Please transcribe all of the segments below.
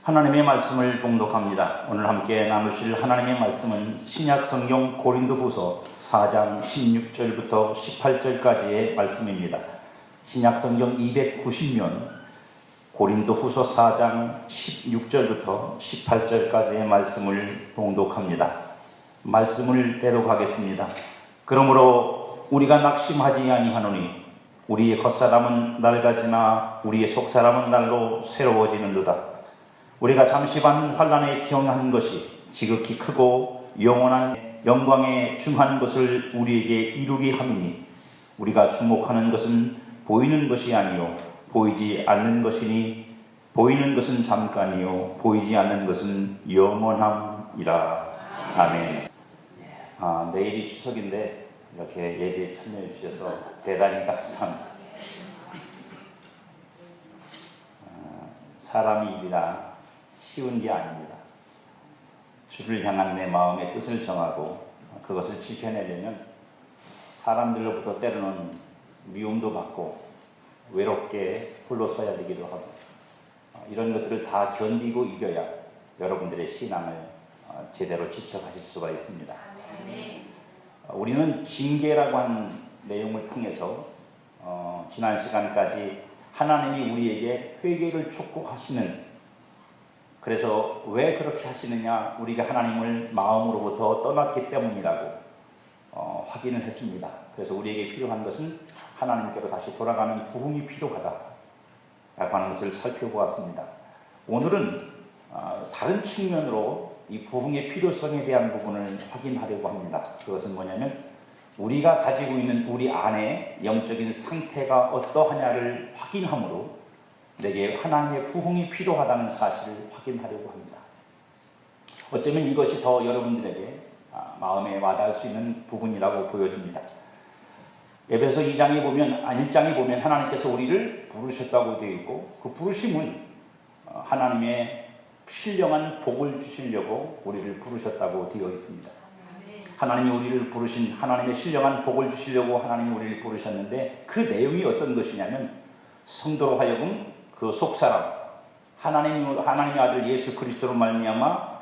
하나님의 말씀을 봉독합니다. 오늘 함께 나누실 하나님의 말씀은 신약성경 고린도후서 4장 16절부터 18절까지의 말씀입니다. 신약성경 290면 고린도후서 4장 16절부터 18절까지의 말씀을 봉독합니다. 말씀을 대독하겠습니다. 그러므로 우리가 낙심하지 아니하노니 우리의 겉사람은 낡아지나 우리의 속사람은 날로 새로워지는도다. 우리가 잠시반 환난에 경한 것이 지극히 크고 영원한 영광에 중한 것을 우리에게 이루게 함이니 우리가 주목하는 것은 보이는 것이 아니요 보이지 않는 것이니 보이는 것은 잠깐이요 보이지 않는 것은 영원함이라. 아멘. 내일이 추석인데 이렇게 예배에 참여해 주셔서 대단히 감사합니다. 사람이 일이라 쉬운 게 아닙니다. 주를 향한 내 마음의 뜻을 정하고 그것을 지켜내려면 사람들로부터 때로는 미움도 받고 외롭게 홀로 서야 되기도 하고 이런 것들을 다 견디고 이겨야 여러분들의 신앙을 제대로 지켜가실 수가 있습니다. 우리는 징계라고 하는 내용을 통해서 지난 시간까지 하나님이 우리에게 회개를 촉구하시는, 그래서 왜 그렇게 하시느냐, 우리가 하나님을 마음으로부터 떠났기 때문이라고 확인을 했습니다. 그래서 우리에게 필요한 것은 하나님께로 다시 돌아가는 부흥이 필요하다라고 하는 것을 살펴보았습니다. 오늘은 다른 측면으로 이 부흥의 필요성에 대한 부분을 확인하려고 합니다. 그것은 뭐냐면 우리가 가지고 있는 우리 안에 영적인 상태가 어떠하냐를 확인함으로 내게 하나님의 부흥이 필요하다는 사실을 확인하려고 합니다. 어쩌면 이것이 더 여러분들에게 마음에 와닿을 수 있는 부분이라고 보여집니다. 에베소 1장에 보면 하나님께서 우리를 부르셨다고 되어 있고 그 부르심은 하나님의 신령한 복을 주시려고 우리를 부르셨다고 되어 있습니다. 하나님이 우리를 부르신, 하나님의 신령한 복을 주시려고 하나님이 우리를 부르셨는데 그 내용이 어떤 것이냐면 성도로 하여금 그 속사람, 하나님의 아들 예수 그리스도로 말미암아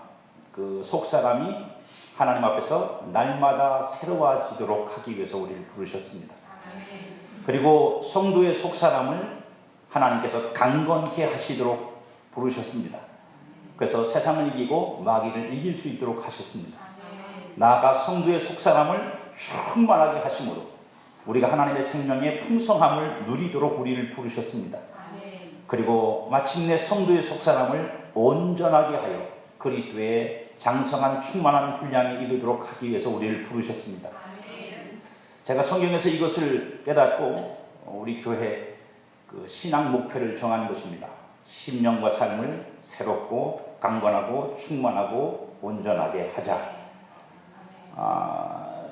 그 속사람이 하나님 앞에서 날마다 새로워지도록 하기 위해서 우리를 부르셨습니다. 그리고 성도의 속사람을 하나님께서 강건케 하시도록 부르셨습니다. 그래서 세상을 이기고 마귀를 이길 수 있도록 하셨습니다. 나아가 성도의 속사람을 충만하게 하심으로 우리가 하나님의 생명의 풍성함을 누리도록 우리를 부르셨습니다. 그리고 마침내 성도의 속사람을 온전하게 하여 그리스도의 장성한 충만한 분량에 이르도록 하기 위해서 우리를 부르셨습니다. 제가 성경에서 이것을 깨닫고 우리 교회 그 신앙 목표를 정한 것입니다. 심령과 삶을 새롭고 강건하고 충만하고 온전하게 하자.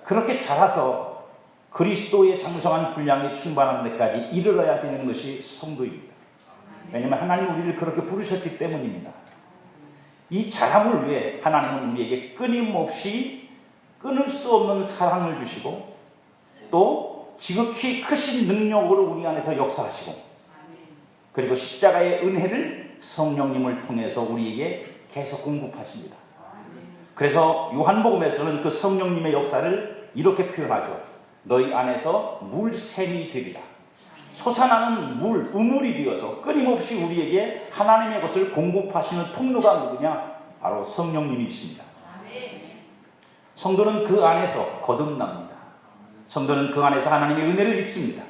그렇게 자라서 그리스도의 장성한 분량에 충만한 데까지 이르러야 되는 것이 성도입니다. 왜냐하면 하나님이 우리를 그렇게 부르셨기 때문입니다. 이 자람을 위해 하나님은 우리에게 끊임없이 끊을 수 없는 사랑을 주시고 또 지극히 크신 능력으로 우리 안에서 역사하시고 그리고 십자가의 은혜를 성령님을 통해서 우리에게 계속 공급하십니다. 그래서 요한복음에서는 그 성령님의 역사를 이렇게 표현하죠. 너희 안에서 물샘이 되리라. 솟아나는 우물이 되어서 끊임없이 우리에게 하나님의 것을 공급하시는 통로가 누구냐? 바로 성령님이십니다. 성도는 그 안에서 거듭납니다. 성도는 그 안에서 하나님의 은혜를 입습니다.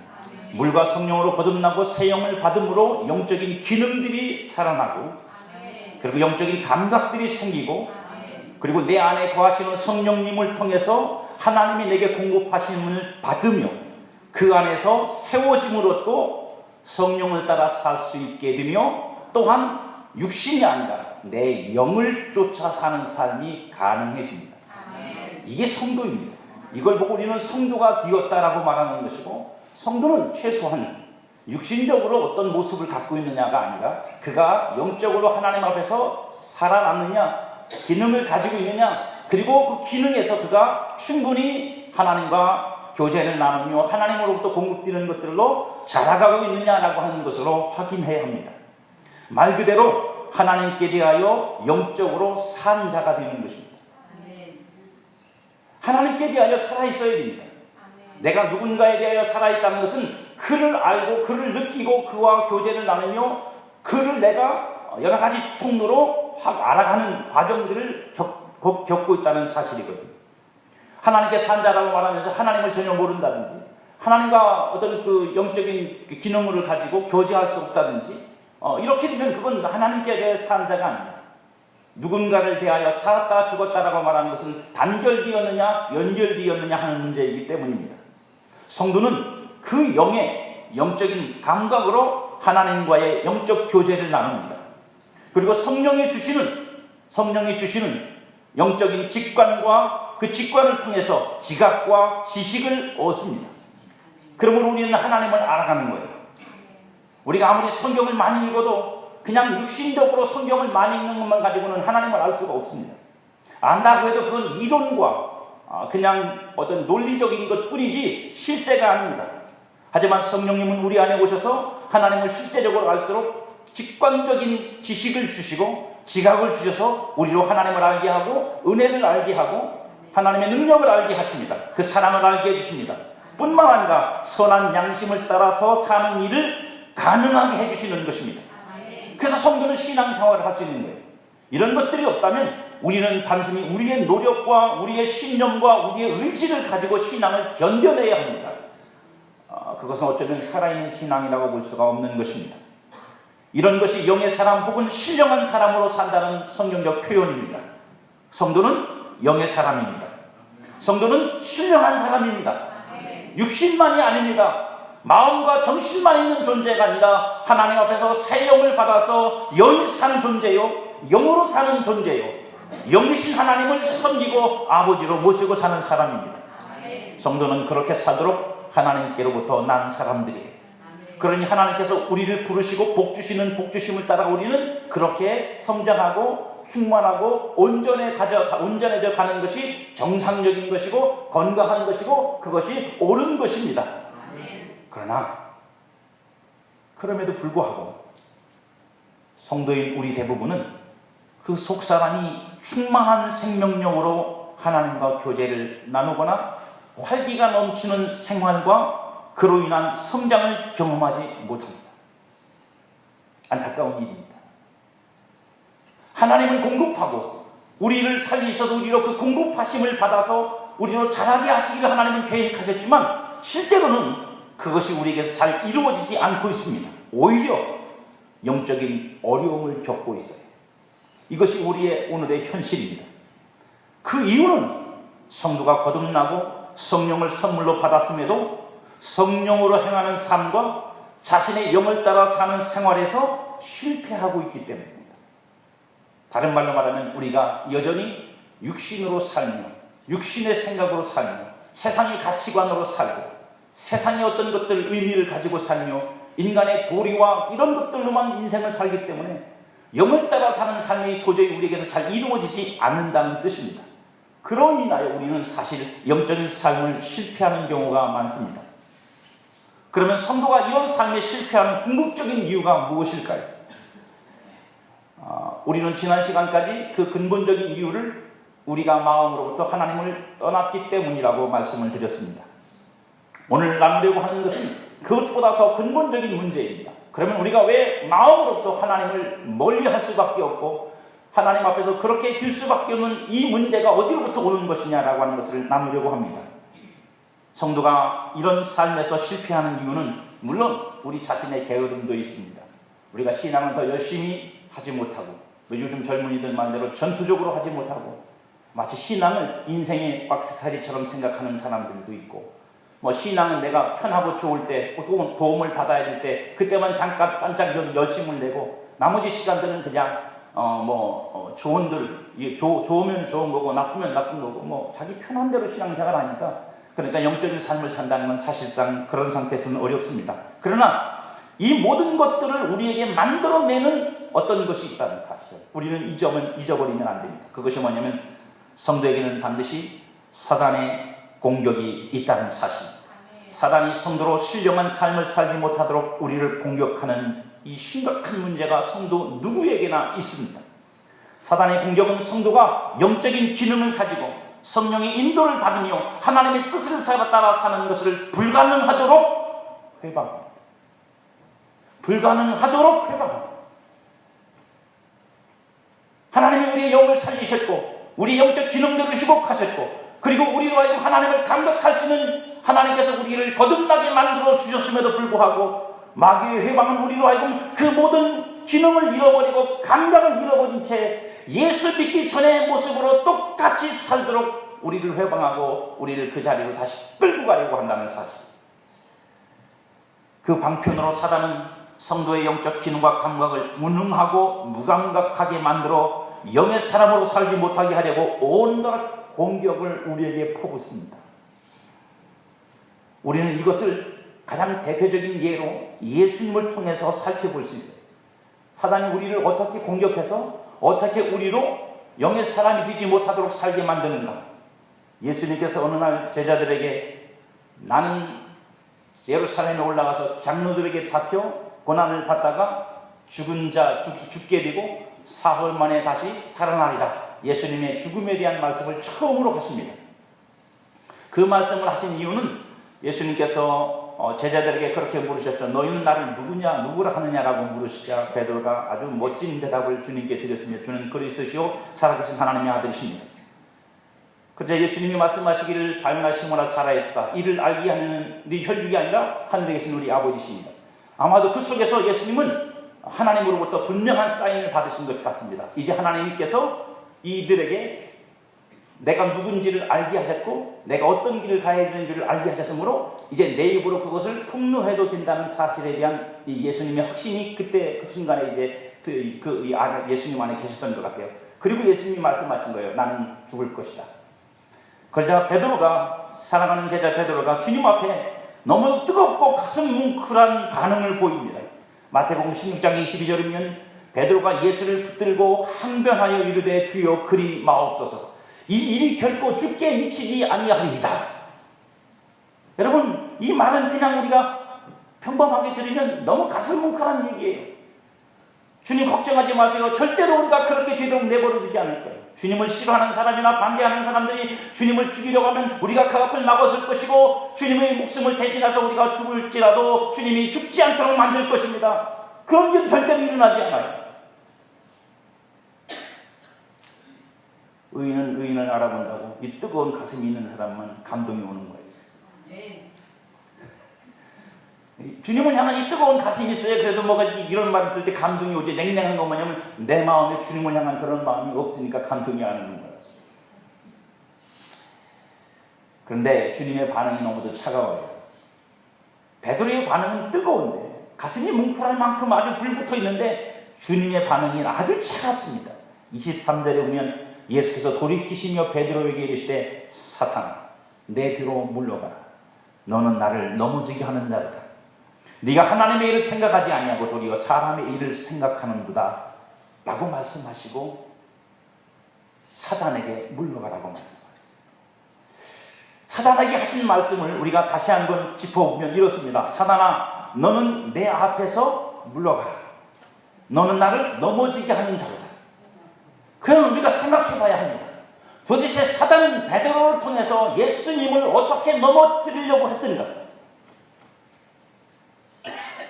물과 성령으로 거듭나고 새 영을 받음으로 영적인 기능들이 살아나고 그리고 영적인 감각들이 생기고 그리고 내 안에 거하시는 성령님을 통해서 하나님이 내게 공급하심을 받으며 그 안에서 세워짐으로 또 성령을 따라 살 수 있게 되며 또한 육신이 아니라 내 영을 쫓아 사는 삶이 가능해집니다. 이게 성도입니다. 이걸 보고 우리는 성도가 되었다라고 말하는 것이고 성도는 최소한 육신적으로 어떤 모습을 갖고 있느냐가 아니라 그가 영적으로 하나님 앞에서 살아남느냐 기능을 가지고 있느냐 그리고 그 기능에서 그가 충분히 하나님과 교제를 나누며 하나님으로부터 공급되는 것들로 자라가고 있느냐라고 하는 것으로 확인해야 합니다. 말 그대로 하나님께 대하여 영적으로 산 자가 되는 것입니다. 하나님께 대하여 살아있어야 됩니다. 내가 누군가에 대하여 살아있다는 것은 그를 알고 그를 느끼고 그와 교제를 나누며 그를 내가 여러 가지 통로로 알아가는 과정들을 겪고 있다는 사실이거든요. 하나님께 산 자라고 말하면서 하나님을 전혀 모른다든지 하나님과 어떤 그 영적인 기능을 가지고 교제할 수 없다든지 이렇게 되면 그건 하나님께 대해 산 자가 아닙니다. 누군가를 대하여 살았다 죽었다라고 말하는 것은 단결되었느냐 연결되었느냐 하는 문제이기 때문입니다. 성도는 그 영의 영적인 감각으로 하나님과의 영적 교제를 나눕니다. 그리고 성령이 주시는 영적인 직관과 그 직관을 통해서 지각과 지식을 얻습니다. 그러므로 우리는 하나님을 알아가는 거예요. 우리가 아무리 성경을 많이 읽어도 그냥 육신적으로 성경을 많이 읽는 것만 가지고는 하나님을 알 수가 없습니다. 안다고 해도 그건 이론과 그냥 어떤 논리적인 것뿐이지 실제가 아닙니다. 하지만 성령님은 우리 안에 오셔서 하나님을 실제적으로 알도록 직관적인 지식을 주시고 지각을 주셔서 우리로 하나님을 알게 하고 은혜를 알게 하고 하나님의 능력을 알게 하십니다. 그 사랑을 알게 해주십니다. 뿐만 아니라 선한 양심을 따라서 사는 일을 가능하게 해주시는 것입니다. 그래서 성도는 신앙생활을 할 수 있는 거예요. 이런 것들이 없다면 우리는 단순히 우리의 노력과 우리의 신념과 우리의 의지를 가지고 신앙을 견뎌내야 합니다. 그것은 어쩌면 살아있는 신앙이라고 볼 수가 없는 것입니다. 이런 것이 영의 사람 혹은 신령한 사람으로 산다는 성경적 표현입니다. 성도는 영의 사람입니다. 성도는 신령한 사람입니다. 육신만이 아닙니다. 마음과 정신만 있는 존재가 아니라 하나님 앞에서 새 영을 받아서 영이 사는 존재요, 영으로 사는 존재요, 영이신 하나님을 섬기고 아버지로 모시고 사는 사람입니다. 성도는 그렇게 살도록 하나님께로부터 난 사람들이에요. 그러니 하나님께서 우리를 부르시고 복주시는 복주심을 따라 우리는 그렇게 성장하고 충만하고 온전해져 가는 것이 정상적인 것이고 건강한 것이고 그것이 옳은 것입니다. 그러나 그럼에도 불구하고 성도인 우리 대부분은 그 속사람이 충만한 생명력으로 하나님과 교제를 나누거나 활기가 넘치는 생활과 그로 인한 성장을 경험하지 못합니다. 안타까운 일입니다. 하나님은 공급하고 우리를 살리셔서 우리로 그 공급하심을 받아서 우리로 자라게 하시기를 하나님은 계획하셨지만 실제로는 그것이 우리에게서 잘 이루어지지 않고 있습니다. 오히려 영적인 어려움을 겪고 있어요. 이것이 우리의 오늘의 현실입니다. 그 이유는 성도가 거듭나고 성령을 선물로 받았음에도 성령으로 행하는 삶과 자신의 영을 따라 사는 생활에서 실패하고 있기 때문입니다. 다른 말로 말하면 우리가 여전히 육신으로 살며 육신의 생각으로 살며 세상의 가치관으로 살고 세상의 어떤 것들 의미를 가지고 살며 인간의 도리와 이런 것들로만 인생을 살기 때문에 영을 따라 사는 삶이 도저히 우리에게서 잘 이루어지지 않는다는 뜻입니다. 그로 인하여 우리는 사실 영적인 삶을 실패하는 경우가 많습니다. 그러면 성도가 이런 삶에 실패하는 궁극적인 이유가 무엇일까요? 우리는 지난 시간까지 그 근본적인 이유를 우리가 마음으로부터 하나님을 떠났기 때문이라고 말씀을 드렸습니다. 오늘 나누려고 하는 것은 그것보다 더 근본적인 문제입니다. 그러면 우리가 왜 마음으로부터 하나님을 멀리할 수밖에 없고 하나님 앞에서 그렇게 될 수밖에 없는 이 문제가 어디로부터 오는 것이냐라고 하는 것을 나누려고 합니다. 성도가 이런 삶에서 실패하는 이유는 물론 우리 자신의 게으름도 있습니다. 우리가 신앙을 더 열심히 하지 못하고 요즘 젊은이들 말대로 전투적으로 하지 못하고 마치 신앙을 인생의 박스살이처럼 생각하는 사람들도 있고 신앙은 내가 편하고 좋을 때 도움을 받아야 될 때 그때만 잠깐 반짝 열심을 내고 나머지 시간들은 그냥 좋으면 좋은 거고 나쁘면 나쁜 거고 자기 편한 대로 신앙생활 하니까 그러니까 영적인 삶을 산다는 건 사실상 그런 상태에서는 어렵습니다. 그러나 이 모든 것들을 우리에게 만들어내는 어떤 것이 있다는 사실 우리는 잊어버리면 안 됩니다. 그것이 뭐냐면 성도에게는 반드시 사단의 공격이 있다는 사실. 사단이 성도로 신령한 삶을 살지 못하도록 우리를 공격하는 이 심각한 문제가 성도 누구에게나 있습니다. 사단의 공격은 성도가 영적인 기능을 가지고 성령의 인도를 받으며 하나님의 뜻을 따라 사는 것을 불가능하도록 회방합니다. 불가능하도록 회방합니다. 하나님이 우리의 영을 살리셨고 우리 영적 기능들을 회복하셨고 그리고 우리로 하여금 하나님을 감격할 수 있는 하나님께서 우리를 거듭나게 만들어 주셨음에도 불구하고 마귀의 회방은 우리로 하여금 그 모든 기능을 잃어버리고 감각을 잃어버린 채 예수 믿기 전의 모습으로 똑같이 살도록 우리를 회방하고 우리를 그 자리로 다시 끌고 가려고 한다는 사실. 그 방편으로 사단은 성도의 영적 기능과 감각을 무능하고 무감각하게 만들어 영의 사람으로 살지 못하게 하려고 온갖 공격을 우리에게 퍼붓습니다. 우리는 이것을 가장 대표적인 예로 예수님을 통해서 살펴볼 수 있어요. 사단이 우리를 어떻게 공격해서 어떻게 우리로 영의 사람이 되지 못하도록 살게 만드는가. 예수님께서 어느 날 제자들에게 나는 예루살렘에 올라가서 장로들에게 잡혀 고난을 받다가 죽게 되고 사흘 만에 다시 살아나리라. 예수님의 죽음에 대한 말씀을 처음으로 하십니다. 그 말씀을 하신 이유는 예수님께서 제자들에게 그렇게 물으셨죠. 너희는 나를 누구라 하느냐라고 물으시자 베드로가 아주 멋진 대답을 주님께 드렸으며 주는 그리스도시요 살아계신 하나님의 아들이십니다. 그러자 예수님이 말씀하시기를 바요나 시몬아 잘하였다. 이를 알게 하는 네 혈육이 아니라 하늘에 계신 우리 아버지십니다. 아마도 그 속에서 예수님은 하나님으로부터 분명한 사인을 받으신 것 같습니다. 이제 하나님께서 이들에게 내가 누군지를 알게 하셨고 내가 어떤 길을 가야 되는지를 알게 하셨으므로 이제 내 입으로 그것을 폭로해도 된다는 사실에 대한 이 예수님의 확신이 그때 그 순간에 이제 예수님 안에 계셨던 것 같아요. 그리고 예수님이 말씀하신 거예요. 나는 죽을 것이다. 그러자 베드로가 사랑하는 제자 베드로가 주님 앞에 너무 뜨겁고 가슴 뭉클한 반응을 보입니다. 마태복음 16장 22절이면 베드로가 예수를 붙들고 항변하여 이르되 주여 그리 마옵소서. 이 일이 결코 죽게 미치지 아니하리이다. 여러분 이 말은 그냥 우리가 평범하게 들으면 너무 가슴 뭉클한 얘기예요. 주님 걱정하지 마세요. 절대로 우리가 그렇게 되도록 내버려두지 않을 거예요. 주님을 싫어하는 사람이나 반대하는 사람들이 주님을 죽이려고 하면 우리가 그 앞을 막아설 것이고 주님의 목숨을 대신해서 우리가 죽을지라도 주님이 죽지 않도록 만들 것입니다. 그런 일은 절대로 일어나지 않아요. 의인은 의인을 알아본다고 이 뜨거운 가슴이 있는 사람만 감동이 오는 거예요. 주님을 향한 이 뜨거운 가슴이 있어야 그래도 뭐가 이런 말을 들을 때 감동이 오지. 냉랭한 거 뭐냐면 내 마음에 주님을 향한 그런 마음이 없으니까 감동이 안 오는 거예요. 그런데 주님의 반응이 너무도 차가워요. 베드로의 반응은 뜨거운데 가슴이 뭉클할 만큼 아주 불붙어 있는데 주님의 반응이 아주 차갑습니다. 23절에 보면 예수께서 돌이키시며 베드로에게 이르시되 사탄아 내 뒤로 물러가라. 너는 나를 넘어지게 하는 자로다. 네가 하나님의 일을 생각하지 아니하고 도리어 사람의 일을 생각하는도다 라고 말씀하시고 사단에게 물러가라고 말씀하셨습니다. 사단에게 하신 말씀을 우리가 다시 한번 짚어보면 이렇습니다. 사단아 너는 내 앞에서 물러가라. 너는 나를 넘어지게 하는 자로다. 그럼 우리가 생각해 봐야 합니다. 도대체 사단은 베드로를 통해서 예수님을 어떻게 넘어뜨리려고 했던가?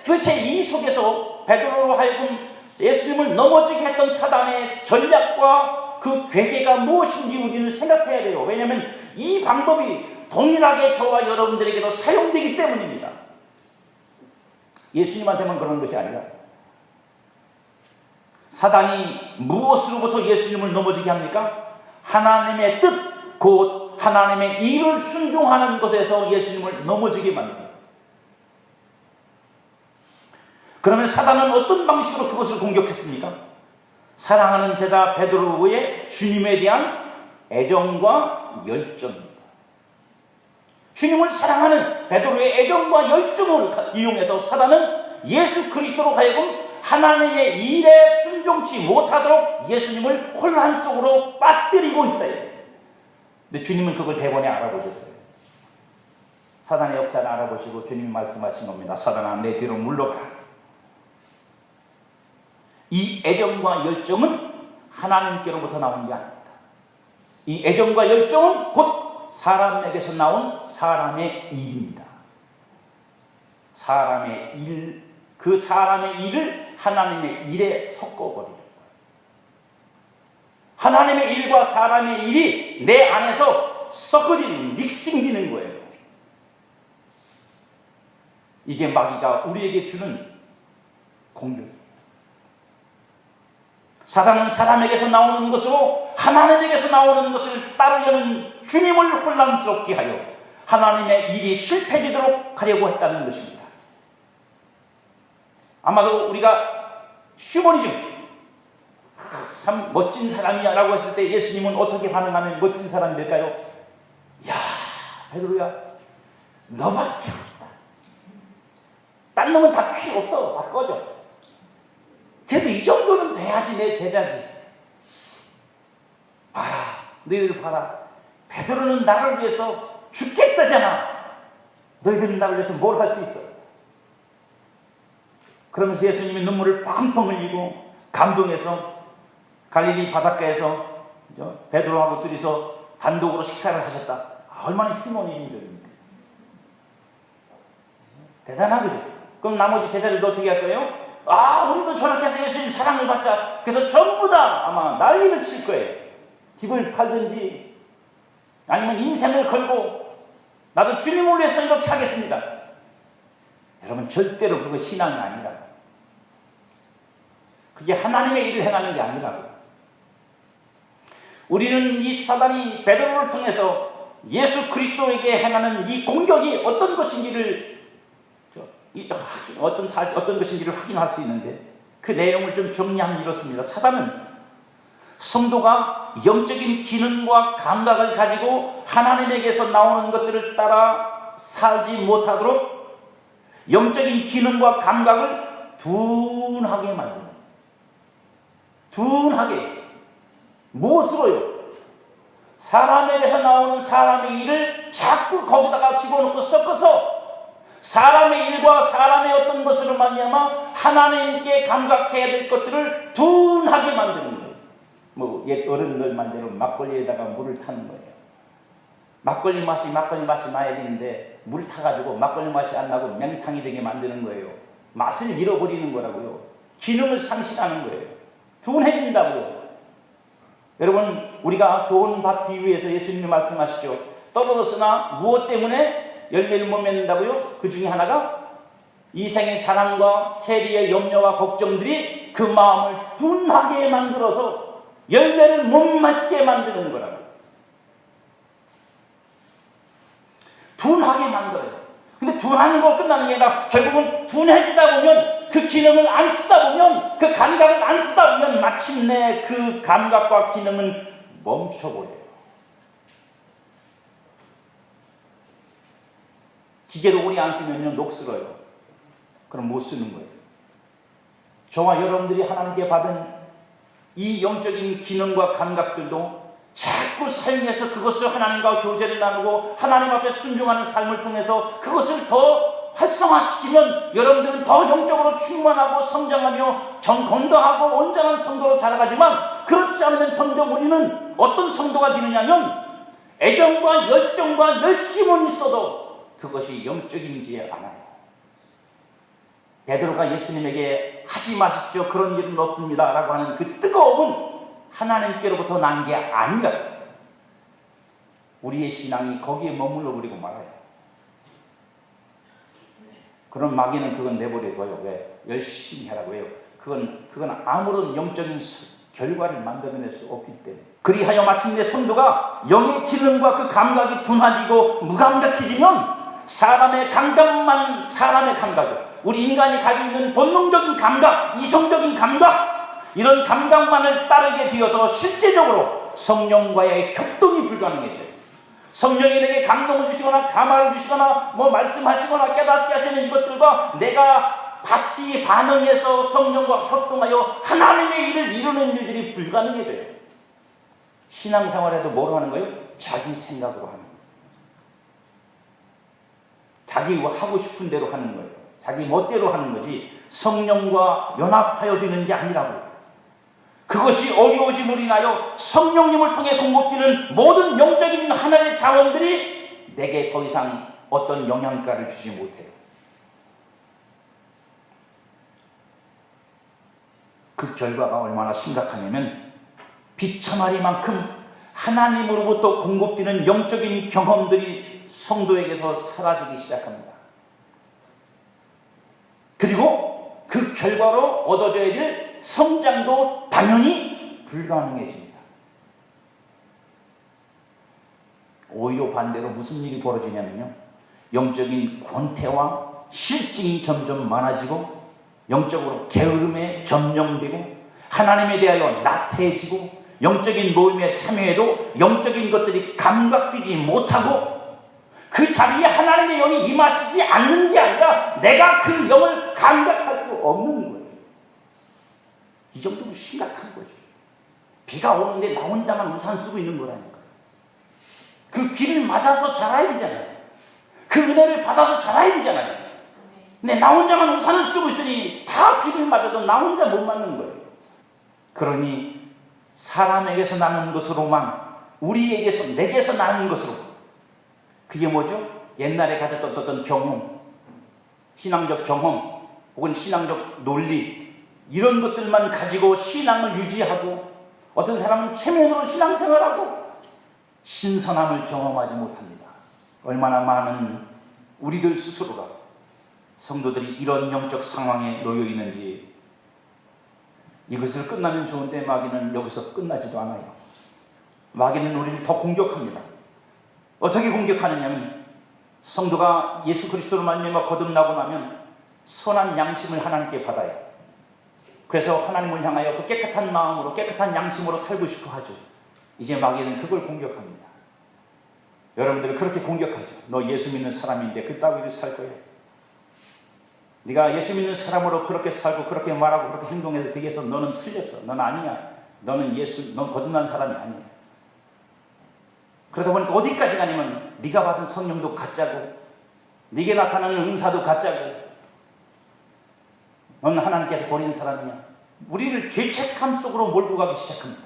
도대체 이 속에서 베드로로 하여금 예수님을 넘어지게 했던 사단의 전략과 그 괴계가 무엇인지 우리는 생각해야 돼요. 왜냐하면 이 방법이 동일하게 저와 여러분들에게도 사용되기 때문입니다. 예수님한테만 그런 것이 아니라 사단이 무엇으로부터 예수님을 넘어지게 합니까? 하나님의 뜻, 곧 하나님의 일을 순종하는 것에서 예수님을 넘어지게 만듭니다. 그러면 사단은 어떤 방식으로 그것을 공격했습니까? 사랑하는 제자 베드로의 주님에 대한 애정과 열정입니다. 주님을 사랑하는 베드로의 애정과 열정을 이용해서 사단은 예수 그리스도로 하여금 하나님의 일에 순종치 못하도록 예수님을 혼란 속으로 빠뜨리고 있다. 근데 주님은 그걸 대번에 알아보셨어요. 사단의 역사를 알아보시고 주님이 말씀하신 겁니다. 사단아 내 뒤로 물러가라. 이 애정과 열정은 하나님께로부터 나온 게 아닙니다. 이 애정과 열정은 곧 사람에게서 나온 사람의 일입니다. 사람의 일, 그 사람의 일을 하나님의 일에 섞어버리는 거예요. 하나님의 일과 사람의 일이 내 안에서 섞어지는, 믹싱되는 거예요. 이게 마귀가 우리에게 주는 공격이에요. 사단은 사람에게서 나오는 것으로 하나님에게서 나오는 것을 따르려는 주님을 혼란스럽게 하여 하나님의 일이 실패되도록 하려고 했다는 것입니다. 아마도 우리가 슈머니즘, 참 멋진 사람이야 라고 했을 때 예수님은 어떻게 반응하면 멋진 사람이 될까요? 야, 베드로야, 너밖에 없다. 딴 놈은 다 필요 없어. 다 꺼져. 그래도 이 정도는 돼야지 내 제자지. 봐라, 너희들 봐라. 베드로는 나를 위해서 죽겠다잖아. 너희들은 나를 위해서 뭘 할 수 있어? 그러면서 예수님이 눈물을 펑펑 흘리고 감동해서 갈릴리 바닷가에서 베드로하고 둘이서 단독으로 식사를 하셨다. 얼마나 휴머니즘적입니까? 대단하거든. 그럼 나머지 제자들도 어떻게 할 거예요? 우리도 저렇게 해서 예수님 사랑을 받자. 그래서 전부 다 아마 난리를 칠 거예요. 집을 팔든지 아니면 인생을 걸고 나도 주님을 위해서 이렇게 하겠습니다. 여러분, 절대로 그거 신앙이 아니라고. 그게 하나님의 일을 행하는 게 아니라고. 우리는 이 사단이 베드로를 통해서 예수 그리스도에게 행하는 이 공격이 어떤 것인지를 어떤 것인지를 확인할 수 있는데, 그 내용을 좀 정리하면 이렇습니다. 사단은 성도가 영적인 기능과 감각을 가지고 하나님에게서 나오는 것들을 따라 살지 못하도록 영적인 기능과 감각을 둔하게 만드는, 둔하게. 무엇으로요? 사람에게서 나오는 사람의 일을 자꾸 거기다가 집어넣고 섞어서 사람의 일과 사람의 어떤 것으로 말미암아 하나님께 감각해야 될 것들을 둔하게 만드는 거예요. 옛 어른들 말대로 막걸리에다가 물을 타는 거예요. 막걸리 맛이 나야 되는데 물 타가지고 막걸리 맛이 안 나고 맹탕이 되게 만드는 거예요. 맛을 잃어버리는 거라고요. 기능을 상실하는 거예요. 둔해진다고요. 여러분, 우리가 좋은 밭 비유에서 예수님이 말씀하시죠. 떨어졌으나 무엇 때문에 열매를 못 맺는다고요? 그 중에 하나가 이 생의 자랑과 세리의 염려와 걱정들이 그 마음을 둔하게 만들어서 열매를 못 맺게 만드는 거라고. 둔하게 만들어요. 근데 둔하는 거 끝나는 게 아니라 결국은 둔해지다 보면, 그 기능을 안 쓰다 보면, 그 감각을 안 쓰다 보면 마침내 그 감각과 기능은 멈춰버려요. 기계도 오래 안 쓰면요 녹슬어요. 그럼 못 쓰는 거예요. 저와 여러분들이 하나님께 받은 이 영적인 기능과 감각들도 자꾸 삶에서 그것을 하나님과 교제를 나누고 하나님 앞에 순종하는 삶을 통해서 그것을 더 활성화시키면 여러분들은 더 영적으로 충만하고 성장하며 건강하고 온전한 성도로 자라가지만, 그렇지 않으면 점점 우리는 어떤 성도가 되느냐면 애정과 열정과 열심은 있어도 그것이 영적이지 않아요. 베드로가 예수님에게 하지 마십시오, 그런 일은 없습니다 라고 하는 그 뜨거움은 하나님께로부터 난 게 아니라 우리의 신앙이 거기에 머물러 버리고 말아요. 그런 마귀는 그건 내버려둬요. 왜? 열심히 하라고 해요. 그건 아무런 영적인 결과를 만들어낼 수 없기 때문에. 그리하여 마침내 성도가 영의 기능과 그 감각이 둔하지고 무감각해지면 사람의 감각만 사람의 감각이에요. 우리 인간이 가지고 있는 본능적인 감각, 이성적인 감각, 이런 감각만을 따르게 되어서 실제적으로 성령과의 협동이 불가능해져요. 성령이 내게 감동을 주시거나 감화를 주시거나 말씀하시거나 깨닫게 하시는 이것들과 내가 같이 반응해서 성령과 협동하여 하나님의 일을 이루는 일들이 불가능해져요. 신앙생활에도 뭐로 하는 거예요? 자기 생각으로 하는 거예요. 자기 하고 싶은 대로 하는 거예요. 자기 멋대로 하는 거지 성령과 연합하여 되는 게 아니라고. 그것이 어려워짐으로 인하여 성령님을 통해 공급되는 모든 영적인 하나님의 자원들이 내게 더 이상 어떤 영향가를 주지 못해요. 그 결과가 얼마나 심각하냐면 비참하리만큼 하나님으로부터 공급되는 영적인 경험들이 성도에게서 사라지기 시작합니다. 그리고 그 결과로 얻어져야 될 성장도 당연히 불가능해집니다. 오히려 반대로 무슨 일이 벌어지냐면요, 영적인 권태와 실증이 점점 많아지고 영적으로 게으름에 점령되고 하나님에 대하여 나태해지고 영적인 모임에 참여해도 영적인 것들이 감각되지 못하고 그 자리에 하나님의 영이 임하시지 않는 게 아니라 내가 그 영을 감각할 수 없는 거예요. 이 정도면 심각한 거죠. 비가 오는데 나 혼자만 우산 쓰고 있는 거라니까. 그 비를 맞아서 자라야 되잖아요. 그 은혜를 받아서 자라야 되잖아요. 근데 나 혼자만 우산을 쓰고 있으니 다 비를 맞아도 나 혼자 못 맞는 거예요. 그러니 사람에게서 나는 것으로만, 우리에게서, 내게서 나는 것으로, 그게 뭐죠? 옛날에 가졌던 어떤 경험, 신앙적 경험 혹은 신앙적 논리, 이런 것들만 가지고 신앙을 유지하고 어떤 사람은 체면으로 신앙생활하고 신선함을 경험하지 못합니다. 얼마나 많은 우리들 스스로가, 성도들이 이런 영적 상황에 놓여 있는지. 이것을 끝나면 좋은데 마귀는 여기서 끝나지도 않아요. 마귀는 우리를 더 공격합니다. 어떻게 공격하느냐면 성도가 예수 그리스도로 말미암아 거듭나고 나면 선한 양심을 하나님께 받아요. 그래서 하나님을 향하여 그 깨끗한 마음으로 깨끗한 양심으로 살고 싶어 하죠. 이제 마귀는 그걸 공격합니다. 여러분들은 그렇게 공격하죠. 너 예수 믿는 사람인데 그 따위로 살 거야. 네가 예수 믿는 사람으로 그렇게 살고 그렇게 말하고 그렇게 행동해서 거기에서 너는 틀렸어. 넌 아니야. 넌 거듭난 사람이 아니야. 그러다 보니까 어디까지 가냐면 네가 받은 성령도 가짜고 네게 나타나는 은사도 가짜고 넌 하나님께서 버리는 사람이냐. 우리를 죄책감 속으로 몰고 가기 시작합니다.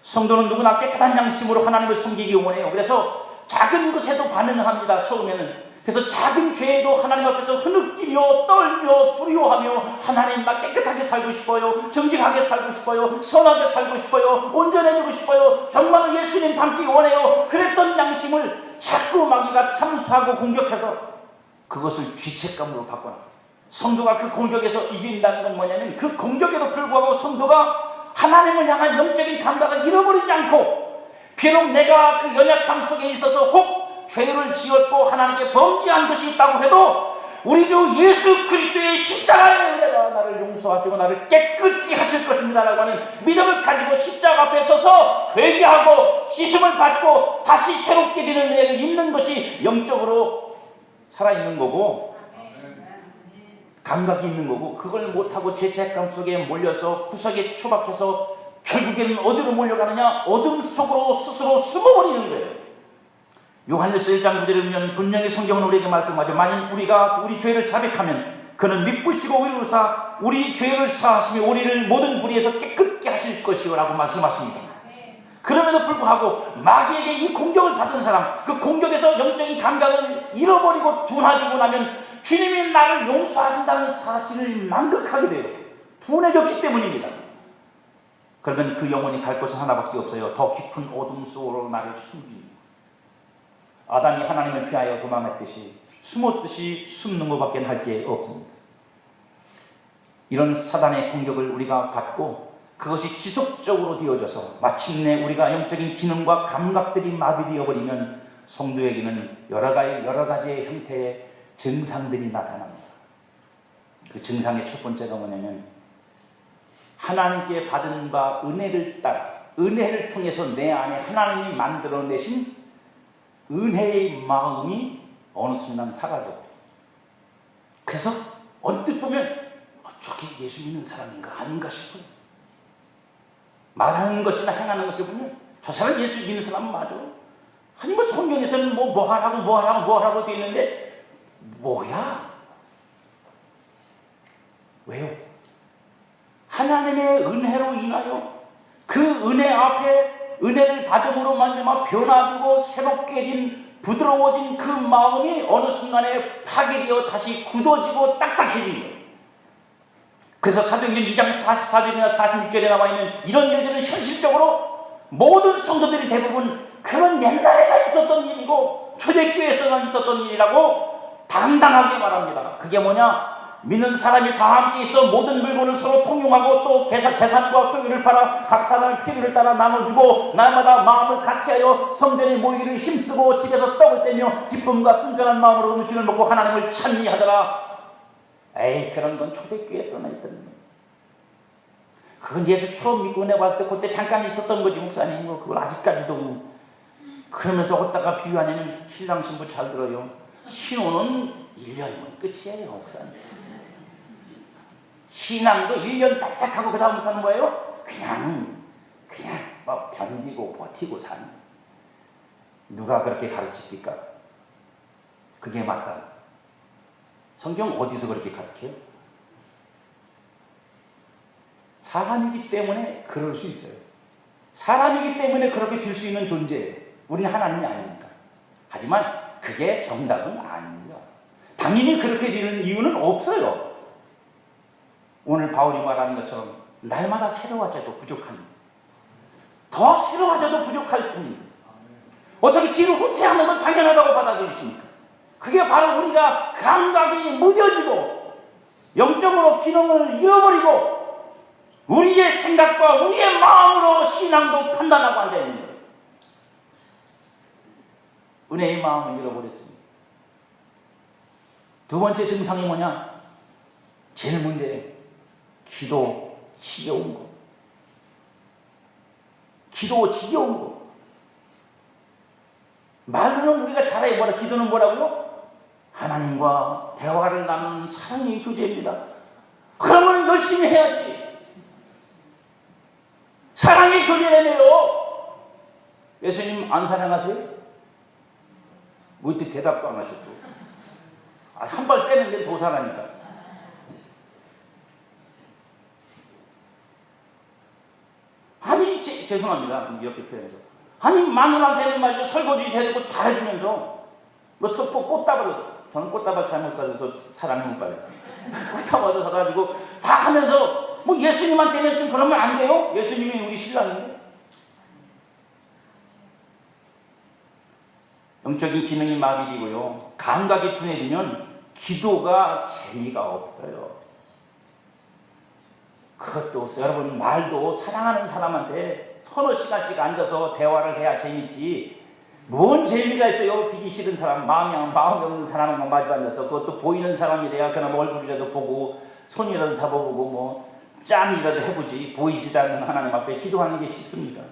성도는 누구나 깨끗한 양심으로 하나님을 섬기기 원해요. 그래서 작은 것에도 반응합니다. 처음에는. 그래서 작은 죄에도 하나님 앞에서 흐느끼며 떨며 두려워하며 하나님 나 깨끗하게 살고 싶어요. 정직하게 살고 싶어요. 선하게 살고 싶어요. 온전해지고 싶어요. 정말로 예수님 닮기 원해요. 그랬던 양심을 자꾸 마귀가 참수하고 공격해서 그것을 죄책감으로 바꿔놔요. 성도가 그 공격에서 이긴다는 건 뭐냐면 그 공격에도 불구하고 성도가 하나님을 향한 영적인 감각을 잃어버리지 않고 비록 내가 그 연약함 속에 있어서 혹 죄를 지었고 하나님께 범죄한 것이 있다고 해도 우리 주 예수 그리스도의 십자가의 은혜가 나를 용서하시고 나를 깨끗이 하실 것입니다 라고 하는 믿음을 가지고 십자가 앞에 서서 회개하고 씻음을 받고 다시 새롭게 되는 은혜를 입는 것이 영적으로 살아있는 거고 감각이 있는 거고, 그걸 못하고 죄책감 속에 몰려서 구석에 추박해서 결국에는 어디로 몰려가느냐? 어둠 속으로 스스로 숨어버리는 거예요. 요한일서 1장 9절에 보면 분명히 성경은 우리에게 말씀하죠. 만일 우리가 우리 죄를 자백하면 그는 믿으시고 의로사 우리 죄를 사하시며 우리를 모든 불의에서 깨끗게 하실 것이요 라고 말씀하십니다. 그럼에도 불구하고 마귀에게 이 공격을 받은 사람, 그 공격에서 영적인 감각을 잃어버리고 둔하지고 나면 주님이 나를 용서하신다는 사실을 망각하게 돼요. 둔해졌기 때문입니다. 그러면 그 영혼이 갈 곳은 하나밖에 없어요. 더 깊은 어둠 속으로 나를 숨깁니다. 아담이 하나님을 피하여 도망했듯이 숨었듯이 숨는 것밖에 할 게 없습니다. 이런 사단의 공격을 우리가 받고 그것이 지속적으로 되어져서 마침내 우리가 영적인 기능과 감각들이 마비되어 버리면 성도에게는 여러 가지의 형태의 증상들이 나타납니다. 그 증상의 첫 번째가 뭐냐면 하나님께 받은 바 은혜를 따라 은혜를 통해서 내 안에 하나님이 만들어내신 은혜의 마음이 어느 순간 사라져요. 그래서 언뜻 보면 저게 예수 믿는 사람인가 아닌가 싶어요. 말하는 것이나 행하는 것을 보면 저 사람 예수 믿는 사람은 맞아. 아니 뭐 성경에서는 뭐 하라고 되어 있는데 뭐야? 왜요? 하나님의 은혜로 인하여 그 은혜 앞에 은혜를 받음으로 말미암아 변화되고 새롭게 진 부드러워진 그 마음이 어느 순간에 파괴되어 다시 굳어지고 딱딱해진 거예요. 그래서 사도행전 2장 44절이나 46절에 나와 있는 이런 일들은 현실적으로 모든 성도들이 대부분 그런 옛날에나 있었던 일이고 초대교회에서만 있었던 일이라고 당당하게 말합니다. 그게 뭐냐? 믿는 사람이 다 함께 있어 모든 물건을 서로 통용하고 또 재산과 소유를 팔아 각 사람의 필요를 따라 나눠주고 날마다 마음을 같이하여 성전에 모이기를 힘쓰고 집에서 떡을 떼며 기쁨과 순전한 마음으로 음식을 먹고 하나님을 찬미하더라. 에이, 그런 건 초대교회에서나 있던 일. 그건 예수 처음 믿고 은혜 받을 때 그때 잠깐 있었던 거지. 목사님 그걸 아직까지도 그러면서 어디다가 비유하냐면 신랑 신부 잘 들어요. 신혼은 1년이면 끝이에요. 목사님 신앙도 1년 바짝하고 그 다음부터 하는 거예요? 그냥 뭐 견디고 버티고 사는. 누가 그렇게 가르칩니까? 그게 맞다. 성경 어디서 그렇게 가르쳐요? 사람이기 때문에 그럴 수 있어요. 사람이기 때문에 그렇게 될 수 있는 존재예요. 우리는 하나님이 아니니까. 하지만 그게 정답은 아닙니다. 당연히 그렇게 되는 이유는 없어요. 오늘 바울이 말하는 것처럼 날마다 새로워져도 부족합니다. 더 새로워져도 부족할 뿐입니다. 어떻게 뒤로 후퇴하는 건 당연하다고 받아들이십니까? 그게 바로 우리가 감각이 무뎌지고 영적으로 기능을 잃어버리고 우리의 생각과 우리의 마음으로 신앙도 판단하고 앉아있는 거예요. 은혜의 마음을 잃어버렸습니다. 두 번째 증상이 뭐냐? 제일 문제예요. 기도 지겨운 거. 기도 지겨운 거. 말로는 우리가 잘해. 뭐라 기도는 뭐라고요? 하나님과 대화를 나누는 사랑의 교제입니다. 그러면 열심히 해야지. 사랑의 교제라며요. 예수님 안 사랑하세요? 뭐 이때 대답도 안 하셨고. 한 발 빼는데 더 사랑하니까. 아니, 죄송합니다. 이렇게 표현해서. 아니, 마누라 되는 말도 설거지 되고 다 해주면서, 뭐, 꽃다발을, 저는 꽃다발 잘못 사줘서 사랑을 못 받아요. 꽃다발도 사가지고 다 하면서, 뭐, 예수님한테는 좀 그러면 안 돼요? 예수님이 우리 신랑인데. 영적인 기능이 마비되고요. 감각이 둔해지면 기도가 재미가 없어요. 그것도 없어요. 여러분, 말도 사랑하는 사람한테 서너 시간씩 앉아서 대화를 해야 재밌지. 뭔 재미가 있어요? 비기 싫은 사람, 마음이 없는 사람만 마주 앉아서 그것도 보이는 사람이 돼야 그나마 얼굴이라도 보고 손이라도 잡아보고 뭐 짬이라도 해보지. 보이지도 않는 하나님 앞에 기도하는 게 쉽습니다.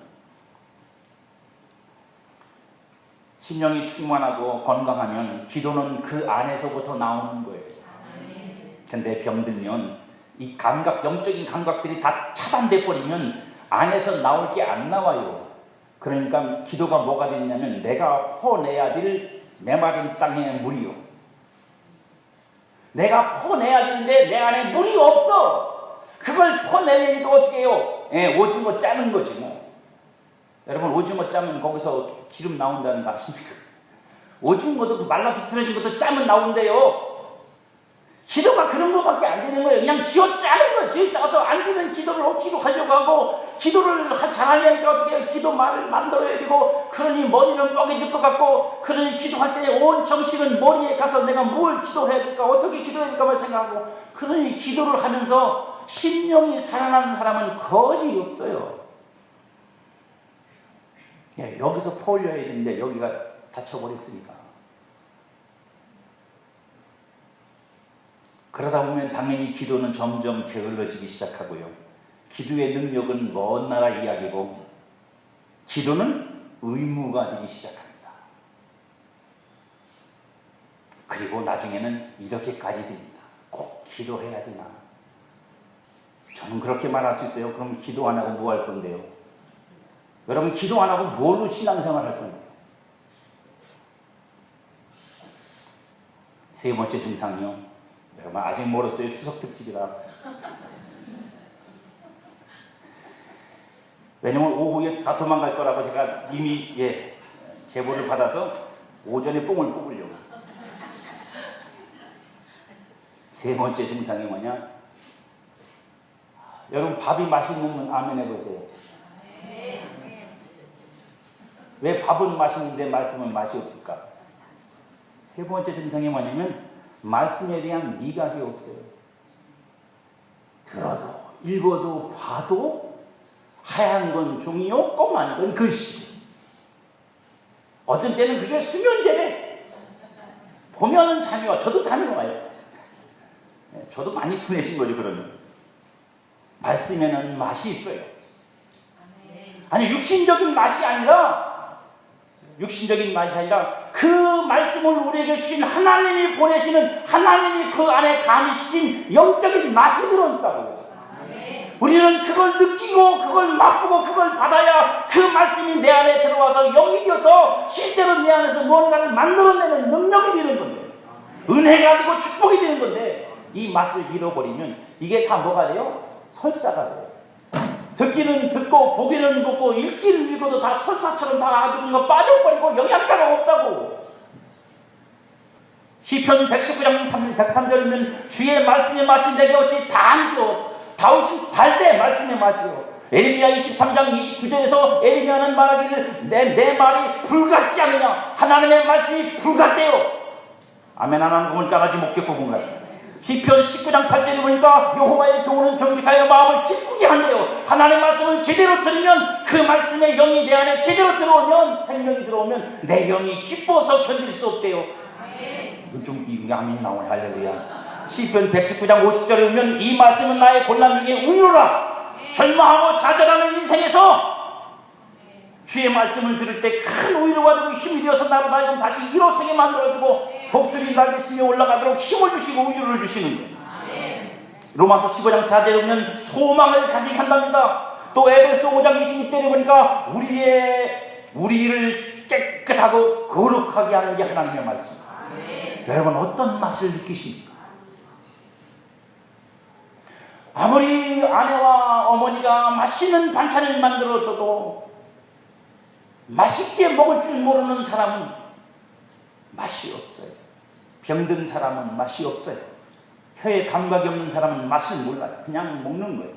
심령이 충만하고 건강하면 기도는 그 안에서부터 나오는 거예요. 근데 병들면 이 감각, 영적인 감각들이 다 차단돼 버리면 안에서 나올 게 안 나와요. 그러니까 기도가 뭐가 되냐면 내가 퍼내야 될 메마른 땅의 물이요. 내가 퍼내야 되는데 내 안에 물이 없어. 그걸 퍼내려니까 어떻게 해요? 오징어 짜는 거지 뭐. 여러분, 오징어 짜면 거기서 기름 나온다는 거 아십니까? 오징어도 말라 비틀어진 것도 짜면 나온대요. 기도가 그런 것밖에 안 되는 거예요. 그냥 쥐어 짜는 거지. 짜서 안 되는 기도를 억지로 하려고 하고, 기도를 잘하려니까 어떻게 해요? 기도 말을 만들어야 되고, 그러니 머리는 뻐개질 것 같고, 그러니 기도할 때 온 정신은 머리에 가서 내가 뭘 기도해야 될까, 어떻게 기도해야 될까만 생각하고, 그러니 기도를 하면서 심령이 살아나는 사람은 거의 없어요. 여기서 퍼올려야 되는데 여기가 닫혀버렸으니까. 그러다 보면 당연히 기도는 점점 게을러지기 시작하고요. 기도의 능력은 먼 나라 이야기고 기도는 의무가 되기 시작합니다. 그리고 나중에는 이렇게까지 됩니다. 꼭 기도해야 되나? 저는 그렇게 말할 수 있어요. 그럼 기도 안 하고 뭐 할 건데요? 여러분, 기도 안 하고 뭘로 신앙생활 할 건데요? 세 번째 증상이요. 여러분, 아직 멀었어요. 추석 특집이라. 왜냐면 오후에 다 도망갈 거라고 제가 이미 제보를 받아서 오전에 뽕을 뽑으려고. 세 번째 증상이 뭐냐? 여러분 밥이 맛있는 아멘 해보세요. 왜 밥은 맛있는데 말씀은 맛이 없을까? 세 번째 증상이 뭐냐면 말씀에 대한 미각이 없어요. 들어도 읽어도 봐도 하얀 건 종이요 검은 건 글씨. 어떤 때는 그게 수면제래. 보면은 잠이 와. 저도 잠이 와요. 저도 많이 둔해진 거죠. 그러면 말씀에는 맛이 있어요. 아니 육신적인 맛이 아니라 그 말씀을 우리에게 주신 하나님이 보내시는 하나님이 그 안에 감히시킨 영적인 맛이 들어있다고요. 우리는 그걸 느끼고 그걸 맛보고 그걸 받아야 그 말씀이 내 안에 들어와서 영이 되어서 실제로 내 안에서 뭔가를 만들어내는 능력이 되는 건데, 은혜가 되고 축복이 되는 건데, 이 맛을 잃어버리면 이게 다 뭐가 돼요? 설사가 돼요. 듣기는 듣고 보기는 보고 읽기는 읽어도 다 설사처럼 다 아주 빠져버리고 영양가가 없다고. 시편 119장 103절이면 주의 말씀의 맛이 내게 어찌 다 안지요. 다윗이 달대 말씀의 맛이요. 에레미야 23장 29절에서 에레미야는 말하기를 내 말이 불같지 않느냐. 하나님의 말씀이 불같대요. 아멘. 하나님 보면 까다지 목격고 본 거야. 시편 19장 8절에 보니까 여호와의 교훈은 정직하여 마음을 기쁘게 한대요. 하나님의 말씀을 제대로 들으면 그 말씀의 영이 내 안에 제대로 들어오면, 생명이 들어오면 내 영이 기뻐서 견딜 수 없대요. 좀 이게 아멘 나오네. 할렐루야. 시편 119장 50절에 보면 이 말씀은 나의 곤란 중에 우유라. 절망하고 좌절하는 인생에서 주의 말씀을 들을 때 큰 위로가 되고 힘이 되어서 나를 하여금 다시 일어서게 만들어주고 복술이 날개치며 올라가도록 힘을 주시고 우유를 주시는 거예요. 로마서 15장 4절에 보면 소망을 가지게 한답니다. 또 에베소 5장 26절에 보니까 우리를 깨끗하고 거룩하게 하는 게 하나님의 말씀. 여러분 어떤 맛을 느끼십니까? 아무리 아내와 어머니가 맛있는 반찬을 만들어줘도 맛있게 먹을 줄 모르는 사람은 맛이 없어요. 병든 사람은 맛이 없어요. 혀에 감각이 없는 사람은 맛을 몰라요. 그냥 먹는 거예요.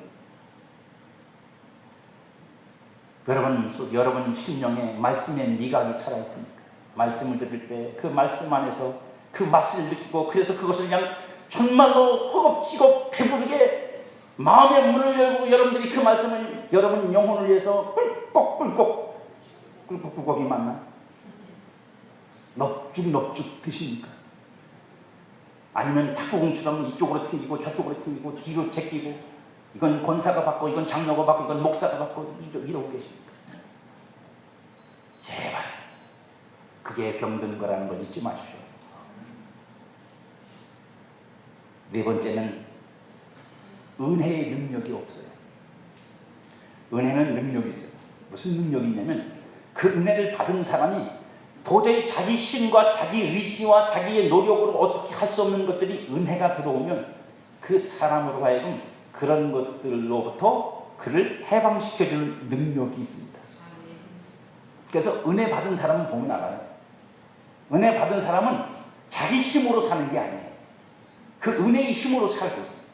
여러분 심령에 말씀의 미각이 살아있습니까? 말씀을 들을 때 그 말씀 안에서 그 맛을 느끼고, 그래서 그것을 그냥 정말로 허겁지겁 배부르게 마음의 문을 열고 여러분들이 그 말씀을 여러분 영혼을 위해서 꿀꺽꿀꺽이 맞나? 넙죽넙죽 드십니까? 아니면 탁구공처럼 이쪽으로 튕기고 저쪽으로 튕기고 뒤로 제끼고, 이건 권사가 받고 이건 장로가 받고 이건 목사가 받고 이러고 계십니까? 제발 그게 병든 거라는 걸 잊지 마십시오. 네 번째는 은혜의 능력이 없어요. 은혜는 능력이 있어요. 무슨 능력이 있냐면 그 은혜를 받은 사람이 도저히 자기 힘과 자기 의지와 자기의 노력으로 어떻게 할 수 없는 것들이 은혜가 들어오면 그 사람으로 하여금 그런 것들로부터 그를 해방시켜주는 능력이 있습니다. 그래서 은혜 받은 사람은 보면 알아요. 은혜 받은 사람은 자기 힘으로 사는 게 아니에요. 그 은혜의 힘으로 살고 있어요.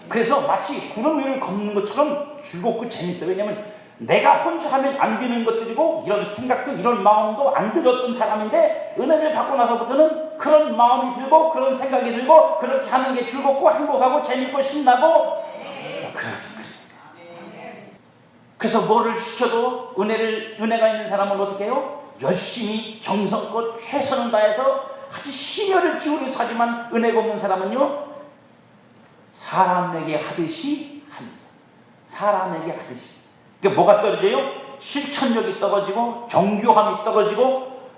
그래서 마치 구름 위를 걷는 것처럼 즐겁고 재밌어요. 왜냐하면 내가 혼자 하면 안 되는 것들이고 이런 생각도 이런 마음도 안 들었던 사람인데 은혜를 받고 나서부터는 그런 마음이 들고 그런 생각이 들고 그렇게 하는 게 즐겁고 행복하고 재밌고 신나고 그래서 뭐를 시켜도 은혜가 있는 사람은 어떻게 해요? 열심히 정성껏 최선을 다해서 아주 심혈을 기울여 사지만 은혜가 없는 사람은요, 사람에게 하듯이 합니다. 사람에게 하듯이. 그러니까 뭐가 떨어져요? 실천력이 떨어지고 정교함이 떨어지고,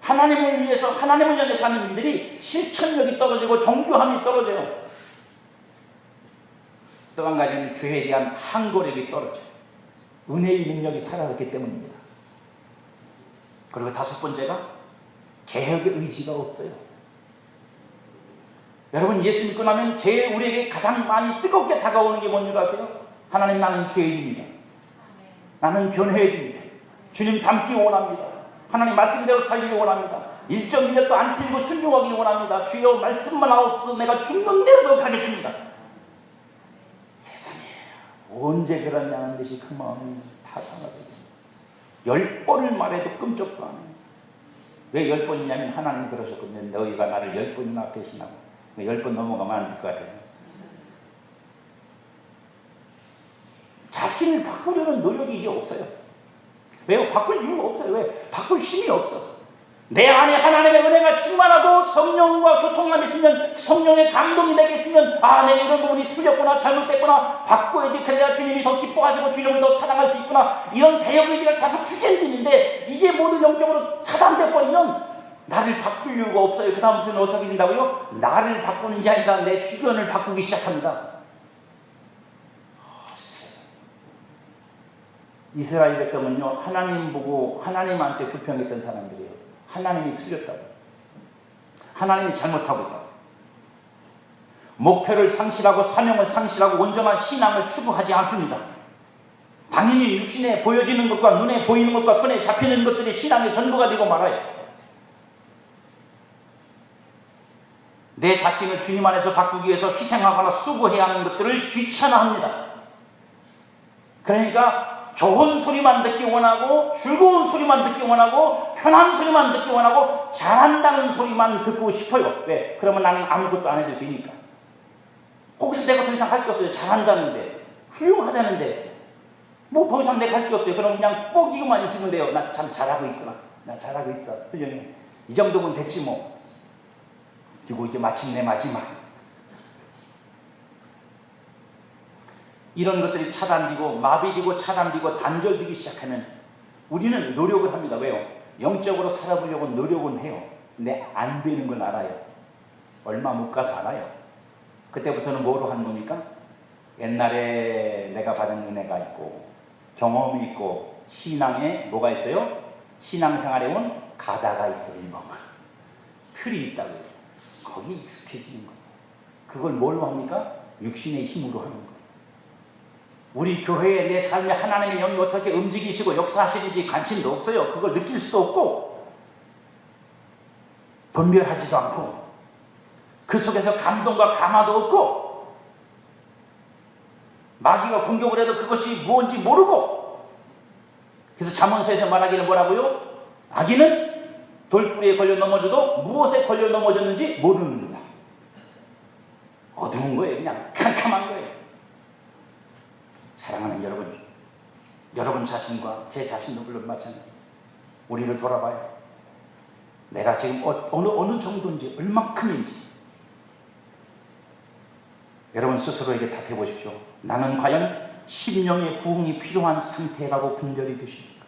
하나님을 위해서 하나님을 향해 사는 일들이 실천력이 떨어지고 정교함이 떨어져요. 또 한 가지는 죄에 대한 항거력이 떨어져요. 은혜의 능력이 사라졌기 때문입니다. 그리고 다섯 번째가 개혁의 의지가 없어요. 여러분 예수 믿고 나면 제일 우리에게 가장 많이 뜨겁게 다가오는 게 뭔지 아세요? 하나님 나는 죄인입니다. 나는 변해야 됩니다. 주님 닮기 원합니다. 하나님 말씀대로 살기 원합니다. 1.1년도 안 틀리고 순종하기 원합니다. 주여 말씀만 하옵소서. 내가 죽는 대로 가겠습니다. 세상에 언제 그러냐는 듯이 그 마음이 다 상하거든요. 10번을 말해도 끔찍도 안 해요. 왜 10번이냐면 하나님이 그러셨거든요. 너희가 나를 10번이나 배신하고 10번 넘어가면 안 될 것 같아요. 자신을 바꾸려는 노력이 이제 없어요. 왜요? 바꿀 이유가 없어요. 왜? 바꿀 힘이 없어. 내 안에 하나님의 은혜가 충만하고 성령과 교통함이 있으면, 성령의 감동이 내게 있으면, 아, 내 이런 부분이 틀렸구나, 잘못됐구나, 바꿔야지. 그래야 주님이 더 기뻐하시고 주님을 더 사랑할 수 있구나. 이런 개혁의지가 계속 추진되는데 이게 모두 영적으로 차단돼 버리면 나를 바꿀 이유가 없어요. 그 다음부터는 어떻게 된다고요? 나를 바꾸는 게 아니라 내 주변을 바꾸기 시작합니다. 이스라엘 백성은요, 하나님 보고 하나님한테 불평했던 사람들이에요. 하나님이 틀렸다고, 하나님이 잘못하고 있다고, 목표를 상실하고 사명을 상실하고 온전한 신앙을 추구하지 않습니다. 당연히 육신에 보여지는 것과 눈에 보이는 것과 손에 잡히는 것들이 신앙의 전부가 되고 말아요. 내 자신을 주님 안에서 바꾸기 위해서 희생하거나 수고해야 하는 것들을 귀찮아합니다. 그러니까 좋은 소리만 듣기 원하고, 즐거운 소리만 듣기 원하고, 편한 소리만 듣기 원하고, 잘한다는 소리만 듣고 싶어요. 왜? 그러면 나는 아무것도 안 해도 되니까. 거기서 내가 더 이상 할 게 없어요. 잘한다는데, 훌륭하다는데, 뭐 더 이상 내가 할 게 없어요. 그럼 그냥 뻐기고만 있으면 돼요. 나 참 잘하고 있구나. 나 잘하고 있어. 훌륭해. 이 정도면 됐지 뭐. 그리고 이제 마침내 마지막. 이런 것들이 차단되고 마비되고 차단되고 단절되기 시작하면 우리는 노력을 합니다. 왜요? 영적으로 살아보려고 노력은 해요. 근데 안 되는 건 알아요. 얼마 못 가서 알아요. 그때부터는 뭐로 하는 겁니까? 옛날에 내가 받은 은혜가 있고 경험이 있고 신앙에 뭐가 있어요? 신앙생활에 온 가다가 있어요. 틀이 있다고요. 거기 익숙해지는 거예요. 그걸 뭘로 합니까? 육신의 힘으로 하는 거예요. 우리 교회에 내 삶에 하나님의 영이 어떻게 움직이시고 역사하시는지 관심도 없어요. 그걸 느낄 수도 없고 분별하지도 않고 그 속에서 감동과 감화도 없고 마귀가 공격을 해도 그것이 무엇인지 모르고, 그래서 잠언서에서 말하기를 뭐라고요? 아기는 돌뿌리에 걸려 넘어져도 무엇에 걸려 넘어졌는지 모르는구나. 어두운 거예요. 그냥 캄캄한 거예요. 사랑하는 여러분, 여러분 자신과 제 자신도 물론 마찬가지예요. 우리를 돌아봐요. 내가 지금 어느 정도인지, 얼마큼인지 여러분 스스로에게 답해 보십시오. 나는 과연 심령의 부흥이 필요한 상태라고 분별이 되십니까?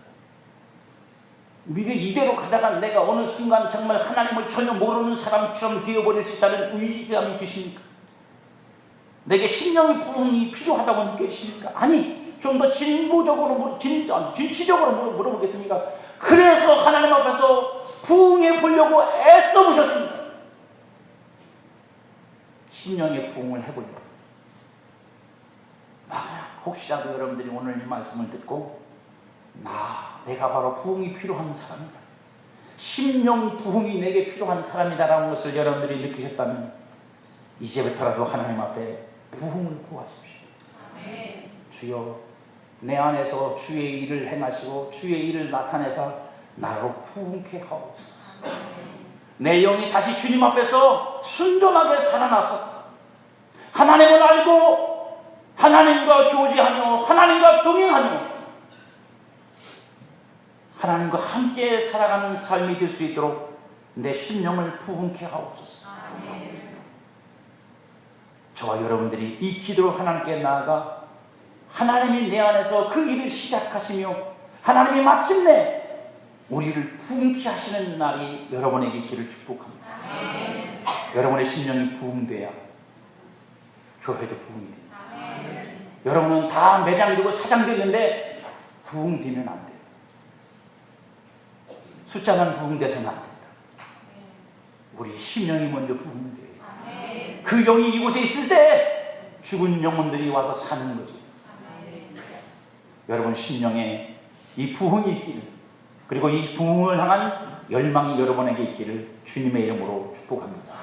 이대로 가다가 내가 어느 순간 정말 하나님을 전혀 모르는 사람처럼 되어버릴 수 있다는 의지감이 드십니까? 내게 심령의 부흥이 필요하다고 느끼십니까? 아니, 좀 더 진보적으로, 진취적으로 물어보겠습니까? 그래서 하나님 앞에서 부흥해 보려고 애써 보셨습니다. 심령의 부흥을 해보려고. 혹시라도 여러분들이 오늘 이 말씀을 듣고 내가 바로 부흥이 필요한 사람이다, 심령 부흥이 내게 필요한 사람이다라는 것을 여러분들이 느끼셨다면 이제부터라도 하나님 앞에 부흥을 구하십시오. 아멘. 주여, 내 안에서 주의 일을 행하시고 주의 일을 나타내서 나로 부흥케 하옵소서. 내 영이 다시 주님 앞에서 순전하게 살아나서 하나님을 알고 하나님과 교제하며 하나님과 동행하며 하나님과 함께 살아가는 삶이 될 수 있도록 내 심령을 부흥케 하옵소서. 아멘. 저와 여러분들이 이 기도로 하나님께 나아가 하나님이 내 안에서 그 일을 시작하시며 하나님이 마침내 우리를 부흥케 하시는 날이 여러분에게 있기를 축복합니다. 아멘. 여러분의 심령이 부흥돼야 교회도 부흥이 됩니다. 아멘. 여러분은 다 매장되고 사장됐는데 부흥되면 안 돼요. 숫자만 부흥돼서는 안 된다. 우리 심령이 먼저 부흥돼요. 그 영이 이곳에 있을 때 죽은 영혼들이 와서 사는 거죠. 여러분 심령에 이 부흥이 있기를, 그리고 이 부흥을 향한 열망이 여러분에게 있기를 주님의 이름으로 축복합니다.